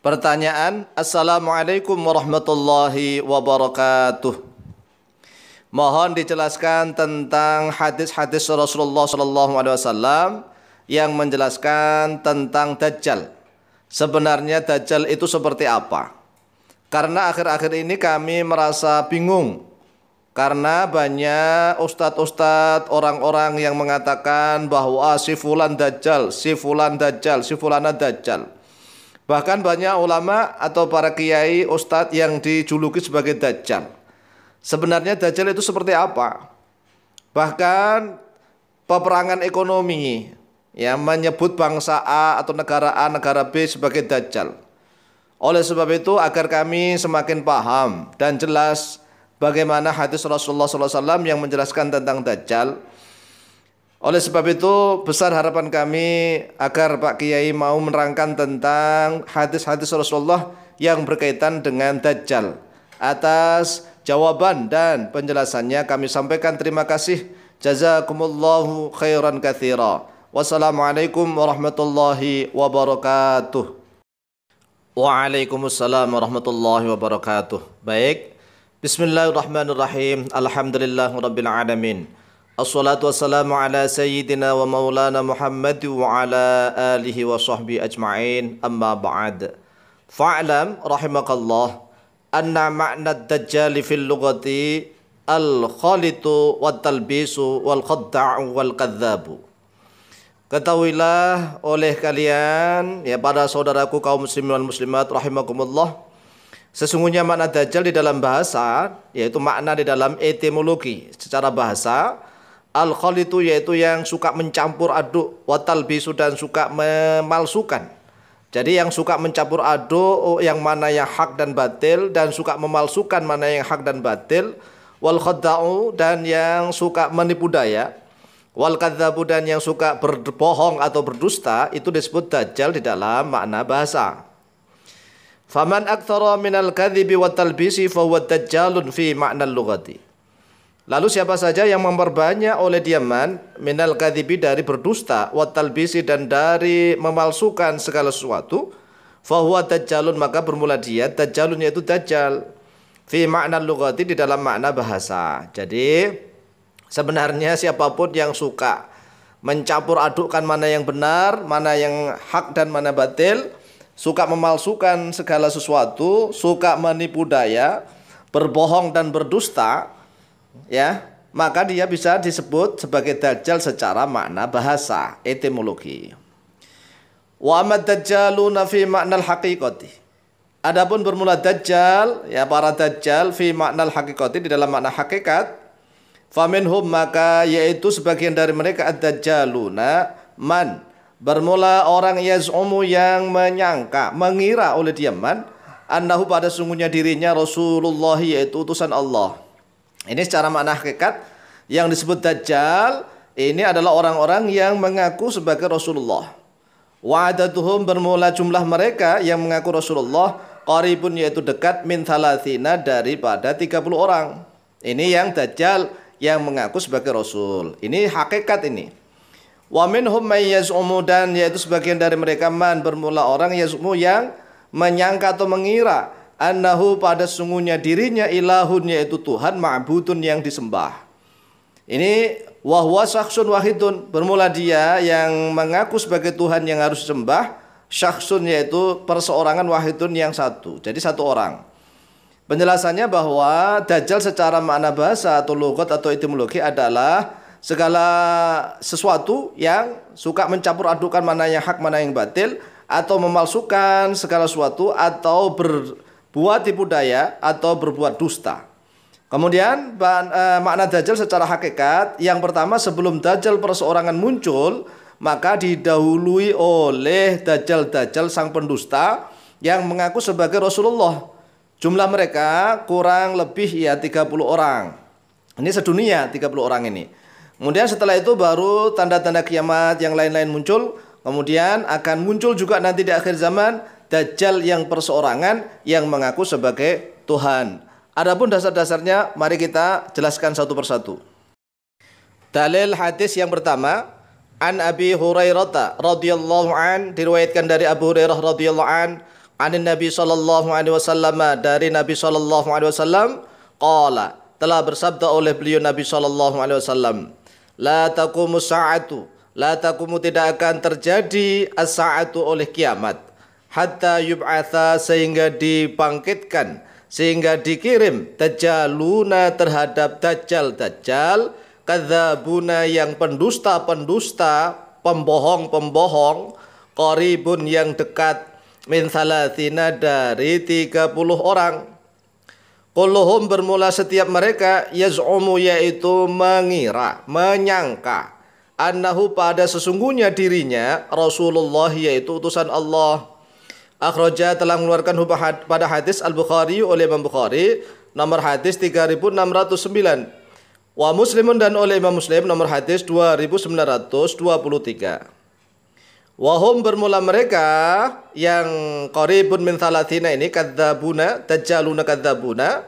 Pertanyaan, Assalamualaikum warahmatullahi wabarakatuh. Mohon dijelaskan tentang hadis-hadis Rasulullah SAW yang menjelaskan tentang Dajjal. Sebenarnya Dajjal itu seperti apa? Karena akhir-akhir ini kami merasa bingung. Karena banyak ustadz-ustadz, orang-orang yang mengatakan bahwa si fulan Dajjal, si fulan Dajjal, si fulana Dajjal. Bahkan banyak ulama atau para kiai ustadz yang dijuluki sebagai Dajjal. Sebenarnya Dajjal itu seperti apa? Bahkan peperangan ekonomi yang menyebut bangsa A atau negara A, negara B sebagai Dajjal. Oleh sebab itu agar kami semakin paham dan jelas bagaimana hadis Rasulullah SAW yang menjelaskan tentang Dajjal. Oleh sebab itu besar harapan kami agar Pak Kiai mau menerangkan tentang hadis-hadis Rasulullah yang berkaitan dengan Dajjal. Atas jawaban dan penjelasannya kami sampaikan terima kasih. Jazakumullahu khairan katsira. Wassalamualaikum warahmatullahi wabarakatuh. Waalaikumsalam warahmatullahi wabarakatuh. Baik. Bismillahirrahmanirrahim. Alhamdulillahirabbil alamin. Assalatu wassalamu ala sayyidina wa maulana Muhammad wa ala alihi wa sahbihi ajma'in, amma ba'd. Fa'lam rahimakallah anna ma'na ad-dajjal fil lughati al-khalitu wat-talbisu wal-khadda'u wal-kadzabu. Ketahuilah oleh kalian, ya para saudaraku kaum muslimin wal muslimat rahimakumullah, sesungguhnya makna Dajjal di dalam bahasa, yaitu makna di dalam etimologi secara bahasa, al-khalitu yaitu yang suka mencampur aduk, watalbisu dan suka memalsukan. Jadi yang suka mencampur aduk yang mana yang hak dan batil, dan suka memalsukan mana yang hak dan batil, wal khadda'u dan yang suka menipu daya, wal kadzabu dan yang suka berbohong atau berdusta, itu disebut Dajjal di dalam makna bahasa. Faman aktsara minal kadzibi wat talbisi fa huwa dajjalun fi ma'nal lughati. Lalu siapa saja yang memperbanyak oleh diaman minal kadzibi dari berdusta, wat talbisi dan dari memalsukan segala sesuatu, fa huwa dajjalun maka bermula dia dajjalun yaitu dajjal fi ma'nal lughati di dalam makna bahasa. Jadi sebenarnya siapapun yang suka mencampur adukkan mana yang benar, mana yang hak dan mana batil, suka memalsukan segala sesuatu, suka menipu daya, berbohong dan berdusta, ya, maka dia bisa disebut sebagai Dajjal secara makna bahasa, etimologi. Wa amad dajjaluna fi ma'nal haqiqati. Adapun bermula Dajjal, ya para Dajjal fi ma'nal haqiqati di dalam makna hakikat, faminhum maka yaitu sebagian dari mereka ad-dajjaluna man bermula orang yaz'umu yang menyangka, mengira oleh diaman, annahu pada sungguhnya dirinya Rasulullah yaitu utusan Allah. Ini secara makna hakikat yang disebut Dajjal ini adalah orang-orang yang mengaku sebagai Rasulullah. Wa'adatuhum bermula jumlah mereka yang mengaku Rasulullah qaribun yaitu dekat min thalathina daripada 30 orang. Ini yang Dajjal yang mengaku sebagai Rasul. Ini hakikat ini. Wa minhum may yaz'umu dan yaitu sebagian dari mereka man bermula orang yaz'umu yang menyangka atau mengira annahu pada sungguhnya dirinya ilahun yaitu Tuhan ma'budun yang disembah. Ini wahwa syakhsun wahidun bermula dia yang mengaku sebagai Tuhan yang harus disembah, syakhsun yaitu perseorangan wahidun yang satu. Jadi satu orang. Penjelasannya bahwa Dajjal secara makna bahasa atau lughat atau etimologi adalah segala sesuatu yang suka mencampur adukan mana yang hak mana yang batil, atau memalsukan segala sesuatu, atau berbuat tipu daya, atau berbuat dusta. Kemudian makna Dajjal secara hakikat, yang pertama sebelum Dajjal perseorangan muncul, maka didahului oleh Dajjal-Dajjal sang pendusta yang mengaku sebagai Rasulullah. Jumlah mereka kurang lebih ya 30 orang. Ini sedunia 30 orang ini. Kemudian setelah itu baru tanda-tanda kiamat yang lain-lain muncul. Kemudian akan muncul juga nanti di akhir zaman Dajjal yang perseorangan yang mengaku sebagai Tuhan. Adapun dasar-dasarnya mari kita jelaskan satu persatu. Dalil hadis yang pertama, an Abi Hurairah radhiyallahu an, diriwayatkan dari Abu Hurairah radhiyallahu an, Anin Nabi sallallahu alaihi wasallam, dari Nabi sallallahu alaihi wasallam, qala, telah bersabda oleh beliau Nabi sallallahu alaihi wasallam, la taqumu sa'atu, la taqumu, tidak akan terjadi as-sa'atu oleh kiamat, hatta yub'atha, sehingga dibangkitkan, sehingga dikirim dajjaluna, terhadap dajjal-dajjal, kadzabuna, yang pendusta-pendusta, pembohong-pembohong, qaribun, yang dekat, min thalathina, dari 30 orang. Kulluhum, bermula setiap mereka, yaz'umu, yaitu mengira, menyangka, annahu, pada sesungguhnya dirinya, Rasulullah, yaitu utusan Allah. Akhraja, telah mengeluarkan pada hadis Al-Bukhari, oleh Imam Bukhari, nomor hadis 3909. Wa Muslimun, dan oleh Imam Muslim, nomor hadis 2923. Wahum, bermula mereka yang qaribun min thalathina ini, kadzabuna, dajjaluna kadzabuna.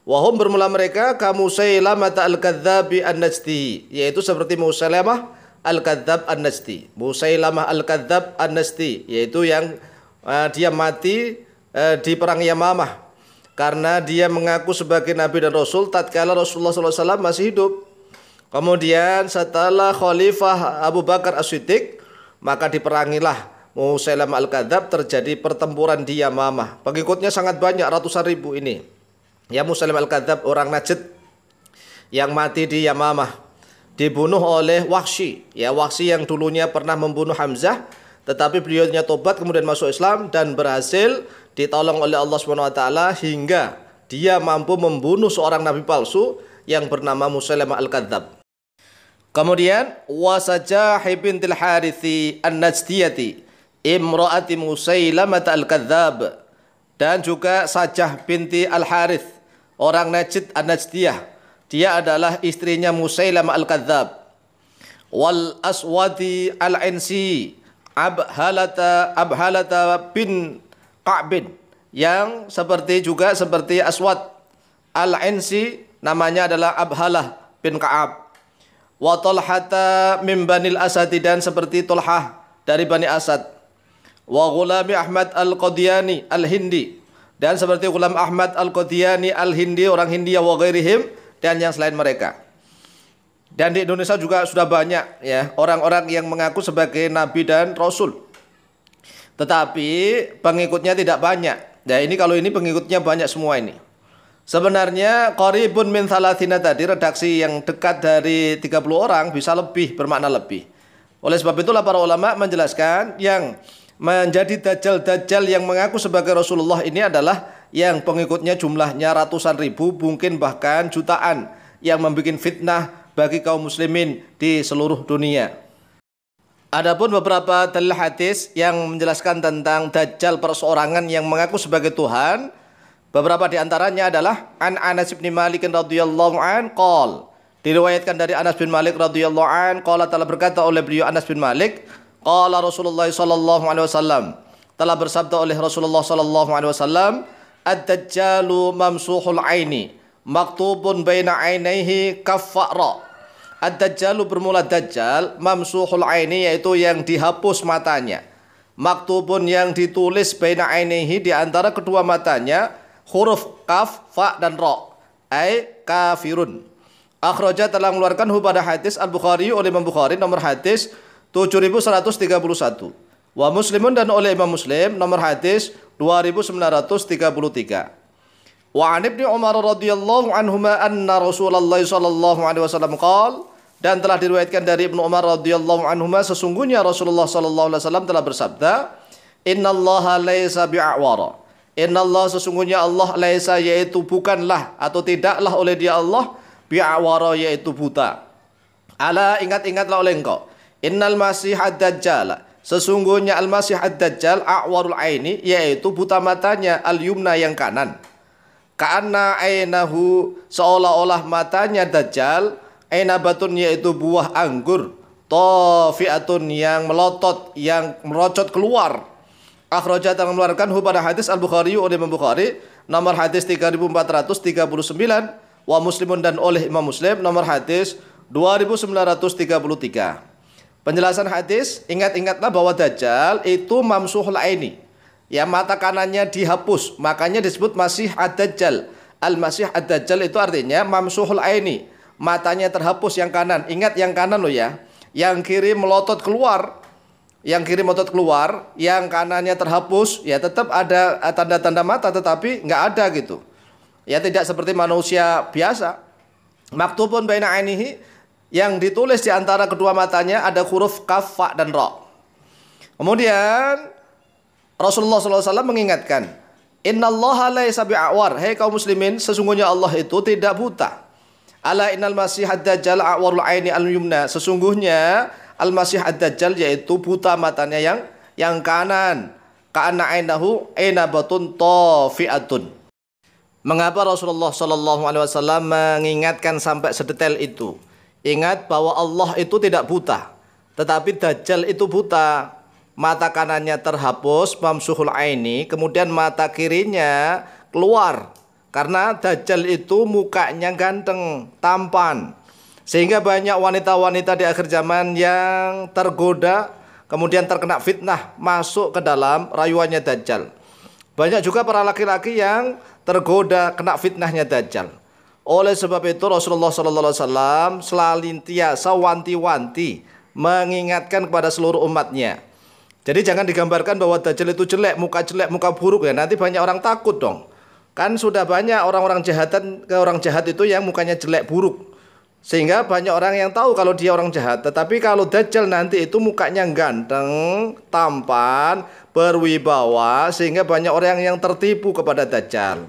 Wahum, bermula mereka ka Musailamah al-Kadzdzabi an-Najdi, yaitu seperti Musailamah al-Kadzdzab an-Najdi. Musailamah al-Kadzdzab an-Najdi, yaitu yang dia mati di perang Yamamah karena dia mengaku sebagai Nabi dan Rasul tatkala Rasulullah SAW masih hidup. Kemudian setelah Khalifah Abu Bakar As-Siddiq, maka diperangilah Musailamah al-Kadzdzab, terjadi pertempuran di Yamamah. Pengikutnya sangat banyak, ratusan ribu ini. Ya, Musailamah al-Kadzdzab, orang Najd yang mati di Yamamah, dibunuh oleh Wahsy. Ya, Wahsy yang dulunya pernah membunuh Hamzah, tetapi beliaunya tobat kemudian masuk Islam dan berhasil ditolong oleh Allah SWT hingga dia mampu membunuh seorang nabi palsu yang bernama Musailamah al-Kadzdzab. Kemudian Wasajah bintil Harithi an-Najdiyati imraati Musailamah al-Kadzdzab, dan juga Sajah binti Al-Harith, orang Najd an-Najdiyah, dia adalah istrinya Musailamah al-Kadzdzab. Wal Aswadi al-Insi Abhalata bin Ka'bin, yang juga seperti Aswad al-Insi, namanya adalah Abhalah bin Ka'ab. Wa Talhata min Banil Asadi, dan seperti Talhah dari Bani Asad. Wa Ghulami Ahmad al-Qadiani al-Hindi, dan seperti Ghulam Ahmad al-Qadiani al-Hindi, orang Hindia, wa ghairihim, dan yang selain mereka. Dan di Indonesia juga sudah banyak ya orang-orang yang mengaku sebagai nabi dan rasul, tetapi pengikutnya tidak banyak. Ya, ini kalau ini pengikutnya banyak semua ini. Sebenarnya qaribun min thalathina tadi, redaksi yang dekat dari 30 orang, bisa lebih, bermakna lebih. Oleh sebab itulah para ulama menjelaskan yang menjadi dajjal-dajjal yang mengaku sebagai Rasulullah ini adalah yang pengikutnya jumlahnya ratusan ribu, mungkin bahkan jutaan, yang membuat fitnah bagi kaum muslimin di seluruh dunia. Adapun beberapa dalil hadis yang menjelaskan tentang dajjal perseorangan yang mengaku sebagai Tuhan, beberapa di antaranya adalah an Anas bin Malik radhiyallahu an qol, diriwayatkan dari Anas bin Malik radhiyallahu an qala, telah berkata oleh beliau Anas bin Malik, qala Rasulullah sallallahu alaihi wasallam, telah bersabda oleh Rasulullah sallallahu alaihi wasallam, ad-dajjalu mamsuhul aini maktubun baina ainaihi kaffara. Ad-dajjalu, bermula dajjal, mamsuhul aini, yaitu yang dihapus matanya, maktubun, yang ditulis baina ainaihi, di antara kedua matanya, huruf kaf, fa dan ra, ai kafirun. Akhraja, telah mengeluarkan pada hadis Al-Bukhari, oleh Imam Bukhari, nomor hadis 7131. Wa Muslimun, dan oleh Imam Muslim, nomor hadis 2933. Wa an Ibnu Umar radhiyallahu anhuma anna Rasulullah sallallahu alaihi wasallam qala, dan telah diriwayatkan dari Ibnu Umar radhiyallahu anhuma, sesungguhnya Rasulullah sallallahu alaihi wasallam telah bersabda, innallaha laisa bi'awara, innallah, sesungguhnya Allah, laisa, yaitu bukanlah atau tidaklah oleh dia Allah, bi'awara, yaitu buta. Ala, ingat-ingatlah oleh engkau, innal masih ad-dajjal, sesungguhnya al-masih ad-dajjal a'warul aini, yaitu buta matanya, al-yumna, yang kanan. Ka'anna ainahu, seolah-olah matanya dajjal, ainabatun, yaitu buah anggur, tafi'atun, yang melotot, yang merocot keluar. Akhraja, telah mengeluarkan pada hadis Al-Bukhari, oleh Imam Bukhari, nomor hadis 3439, wa Muslimun, dan oleh Imam Muslim, nomor hadis 2933. Penjelasan hadis, ingat-ingatlah bahwa dajjal itu mamsuhul aini, ya mata kanannya dihapus, makanya disebut Masih Ad-Dajjal. Al-Masih Ad-Dajjal itu artinya mamsuhul aini, matanya terhapus yang kanan. Ingat yang kanan loh ya, yang kiri melotot keluar. Yang kiri melotot keluar, yang kanannya terhapus, ya tetap ada tanda-tanda mata tetapi nggak ada gitu. Ya tidak seperti manusia biasa. Maktubun baina ainihi, yang ditulis di antara kedua matanya ada huruf kaf, fa dan ra. Kemudian Rasulullah SAW mengingatkan, innallaha laisa bi'awar, hei kaum muslimin, sesungguhnya Allah itu tidak buta. Ala innal masih ad-dajjal a'warul aini al-yumna, sesungguhnya Al-Masih Ad-Dajjal yaitu buta matanya yang kanan. Ka'anna ainahu ainabatun tafi'atun. Mengapa Rasulullah SAW mengingatkan sampai sedetail itu? Ingat bahwa Allah itu tidak buta, tetapi Dajjal itu buta. Mata kanannya terhapus, mamsuhul aini, kemudian mata kirinya keluar. Karena Dajjal itu mukanya ganteng, tampan. Sehingga banyak wanita-wanita di akhir zaman yang tergoda, kemudian terkena fitnah, masuk ke dalam rayuannya Dajjal. Banyak juga para laki-laki yang tergoda kena fitnahnya Dajjal. Oleh sebab itu Rasulullah SAW selantiasa wanti-wanti mengingatkan kepada seluruh umatnya. Jadi jangan digambarkan bahwa Dajjal itu jelek, muka buruk ya. Nanti banyak orang takut dong. Kan sudah banyak orang-orang jahat itu yang mukanya jelek, buruk. Sehingga banyak orang yang tahu kalau dia orang jahat. Tetapi kalau Dajjal nanti itu mukanya ganteng, tampan, berwibawa, sehingga banyak orang yang tertipu kepada Dajjal.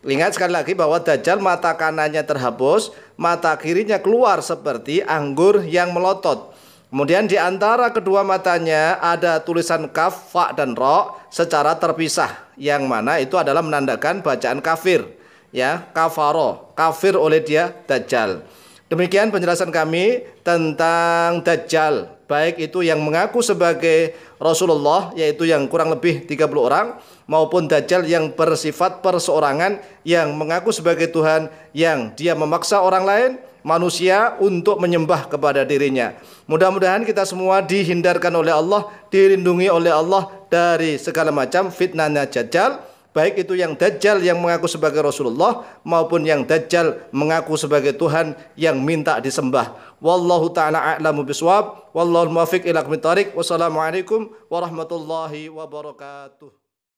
Ingat sekali lagi bahwa Dajjal mata kanannya terhapus, mata kirinya keluar seperti anggur yang melotot. Kemudian di antara kedua matanya ada tulisan kaf, fa dan ra secara terpisah, yang mana itu adalah menandakan bacaan kafir, ya, kafaro, kafir oleh dia Dajjal. Demikian penjelasan kami tentang Dajjal, baik itu yang mengaku sebagai Rasulullah, yaitu yang kurang lebih 30 orang, maupun Dajjal yang bersifat perseorangan, yang mengaku sebagai Tuhan, yang dia memaksa orang lain, manusia, untuk menyembah kepada dirinya. Mudah-mudahan kita semua dihindarkan oleh Allah, dilindungi oleh Allah dari segala macam fitnahnya Dajjal, baik itu yang Dajjal yang mengaku sebagai Rasulullah maupun yang Dajjal mengaku sebagai Tuhan yang minta disembah. Wallahu ta'ala a'lamu biswab. Wallahul muwaffiq ila aqwamit thoriq. Wassalamualaikum warahmatullahi wabarakatuh.